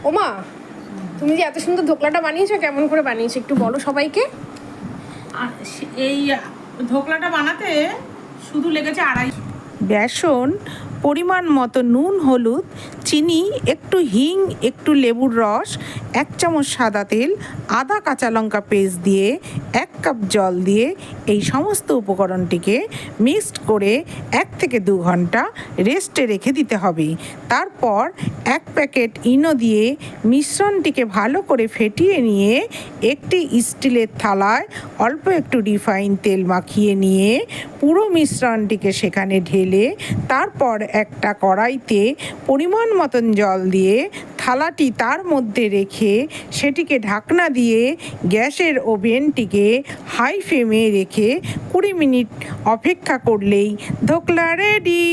ওমা, তুমি যে এত সুন্দর ধোকলাটা বানিয়েছো, কেমন করে বানিয়েছো একটু বলো সবাইকে। এই ধোকলাটা বানাতে শুধু লেগেছে 250 বেসন, পরিমাণ মতো নুন, হলুদ, চিনি, একটু হিং, একটু লেবুর রস, 1 চামচ সাদা তেল, আদা কাঁচা লঙ্কা পেস্ট দিয়ে 1 কাপ জল দিয়ে এই সমস্ত উপকরণটিকে মিক্সড করে 1 থেকে 2 ঘন্টা রেস্টে রেখে দিতে হবে। তারপর 1 প্যাকেট ইনো দিয়ে মিশ্রণটিকে ভালো করে ফেটিয়ে নিয়ে একটি স্টিলের থালায় অল্প একটু রিফাইন তেল মাখিয়ে নিয়ে পুরো মিশ্রণটিকে সেখানে ঢেলে তারপর একটা কড়াইতে পরিমাণ মতন জল দিয়ে থালাটি তার মধ্যে রেখে সেটিকে ঢাকনা দিয়ে গ্যাসের ওভেনটিকে হাই ফ্লেমে রেখে 20 মিনিট অপেক্ষা করলেই ধোকলা রেডি।